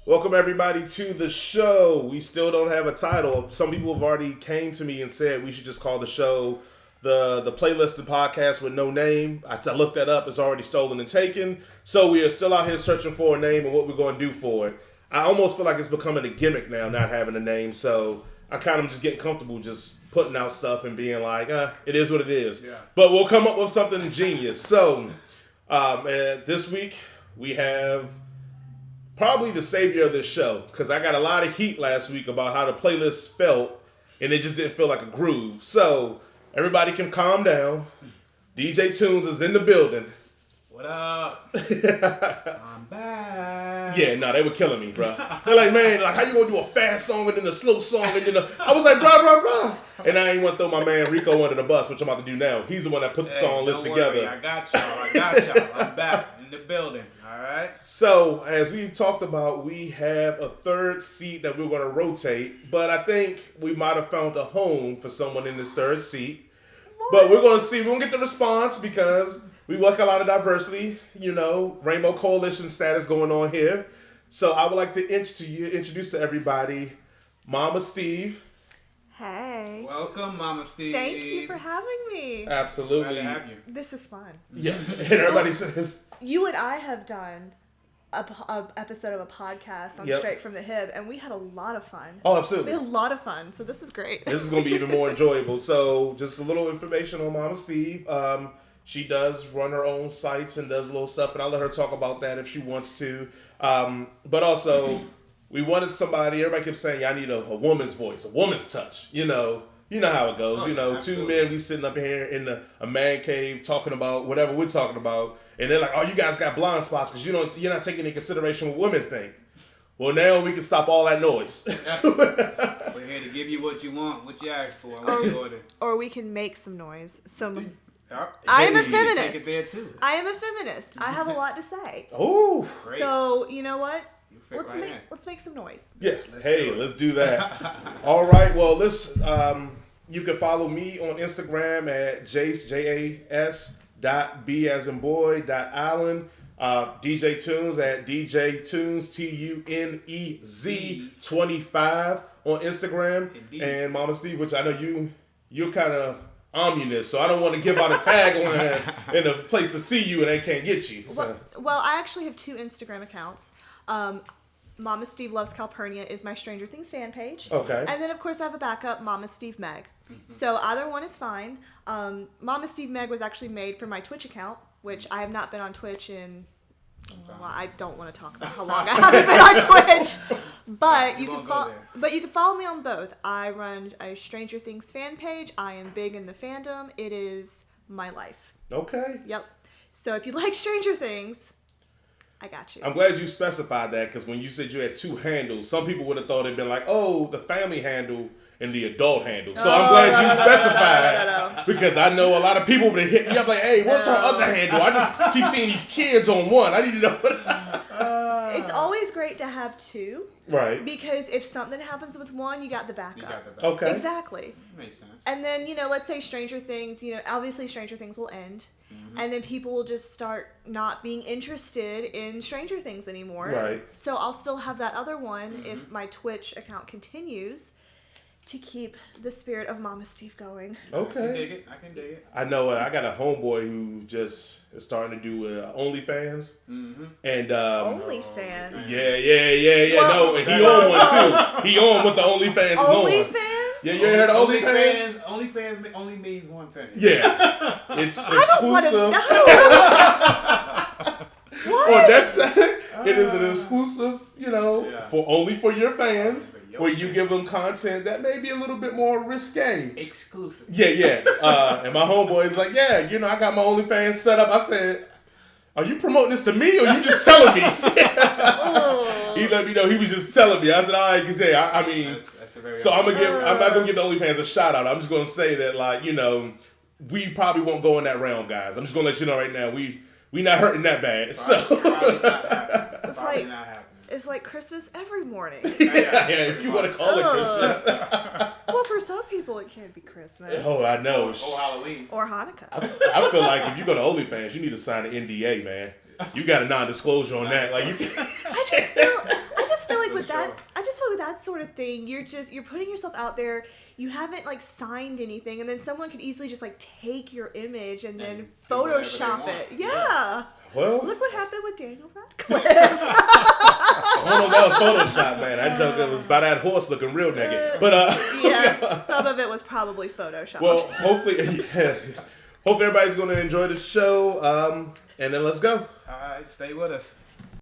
Welcome everybody to the show. We still don't have a title. Some people have already came to me and said we should just call the show the Playlisted Podcast with no name. I looked that up. It's already stolen and taken. So we are still out here searching for a name and what we're going to do for it. I almost feel like it's becoming a gimmick now, not having a name. So I kind of just getting comfortable just putting out stuff and being like, it is what it is. Yeah. But we'll come up with something ingenious. So this week we have probably the savior of this show, because I got a lot of heat last week about how the playlist felt, and it just didn't feel like a groove. So everybody can calm down. DJ Tunez is in the building. What up? I'm back. Yeah, no, they were killing me, bro. They're like, man, like, how you gonna do a fast song and then a slow song and then I was like, blah. And I ain't want to throw my man Rico under the bus, which I'm about to do now. He's the one that put the song list together. I got y'all. I'm back in the building. All right. So, as we've talked about, we have a third seat that we're going to rotate, but I think we might have found a home for someone in this third seat. But we're going to see. We're going to get the response because we like a lot of diversity, Rainbow Coalition status going on here. So I would like to introduce to everybody Mama Steve. Hey. Welcome, Mama Steve. Thank you for having me. Absolutely. Glad to have you. This is fun. Yeah. And everybody says... You and I have done a episode of a podcast on Straight from the Hip, and we had a lot of fun. Oh, absolutely. We had a lot of fun, so this is great. This is going to be even more enjoyable. So just a little information on Mama Steve. She does run her own sites and does little stuff, and I'll let her talk about that if she wants to. But also, we wanted somebody, everybody kept saying, I need a woman's voice, a woman's touch. You know how it goes. Absolutely. Two men, we sitting up here in a man cave talking about whatever we're talking about, and they're like, oh, you guys got blind spots because you're not taking into consideration what women think. Well, now we can stop all that noise. We're here to give you what you want, what you asked for, what you ordered. Or we can make some noise. I am a feminist. Take it there too. I am a feminist. I have a lot to say. Oh, great. So, you know what? Let's make some noise. Yes. Let's do that. All right. Well, you can follow me on Instagram at Jace, JAS.B as in boy, .Allen. DJ Tunez at DJ Tunez, TUNEZ 25 on Instagram. Indeed. And Mama Steve, which I know you're kind of ominous, so I don't want to give out a tagline in a place to see you and they can't get you. So. Well, I actually have two Instagram accounts. Mama Steve Loves Calpurnia is my Stranger Things fan page. Okay. And then, of course, I have a backup, Mama Steve Meg. Mm-hmm. So either one is fine. Mama Steve Meg was actually made for my Twitch account, which I have not been on Twitch in... Well, I don't want to talk about how long I haven't been on Twitch. But you can follow me on both. I run a Stranger Things fan page. I am big in the fandom. It is my life. Okay. Yep. So if you like Stranger Things... I got you. I'm glad you specified that, because when you said you had two handles, some people would have thought it'd been like, oh, the family handle and the adult handle. So I'm glad you specified, no. Because I know a lot of people would have hit me up like, hey, what's her other handle? I just keep seeing these kids on one. I need to know. It's always great to have two. Right. Because if something happens with one, you got the backup. Okay. Exactly. Makes sense. And then, let's say Stranger Things, obviously Stranger Things will end. Mm-hmm. And then people will just start not being interested in Stranger Things anymore. Right. So I'll still have that other one if my Twitch account continues to keep the spirit of Mama Steve going. Okay. I can dig it. I know I got a homeboy who just is starting to do OnlyFans. Mm-hmm. And OnlyFans? Yeah. Well, no, and he on one too. He on what the OnlyFans is on. OnlyFans? Yeah, you heard of OnlyFans? OnlyFans only means one thing. Yeah. It's exclusive. I don't want to know. What? On that side, it is an exclusive, only for your fans, where you give them content that may be a little bit more risque. Exclusive. Yeah. And my homeboy is like, I got my OnlyFans set up. I said, are you promoting this to me or you just telling me? He let me know he was just telling me. I said, all right, because I mean, that's a very I'm not gonna give the OnlyFans a shout out. I'm just gonna say that, we probably won't go in that realm, guys. I'm just gonna let you know right now, we not hurting that bad. It's like Christmas every morning. Yeah, if you want to call it Christmas. Well, for some people it can't be Christmas. Oh, I know. Or Halloween. Or Hanukkah. I feel like if you go to OnlyFans, you need to sign an NDA, man. You got a non-disclosure on that. Like you. I just feel that sort of thing. You're putting yourself out there. You haven't like signed anything, and then someone could easily just like take your image and then Photoshop it. Yeah. Well, look what happened with Daniel Radcliffe. Oh no, that was Photoshop, man. That joke was about that horse looking real naked. But yes, some of it was probably Photoshop. Well, hopefully everybody's going to enjoy the show. And then let's go. All right, stay with us.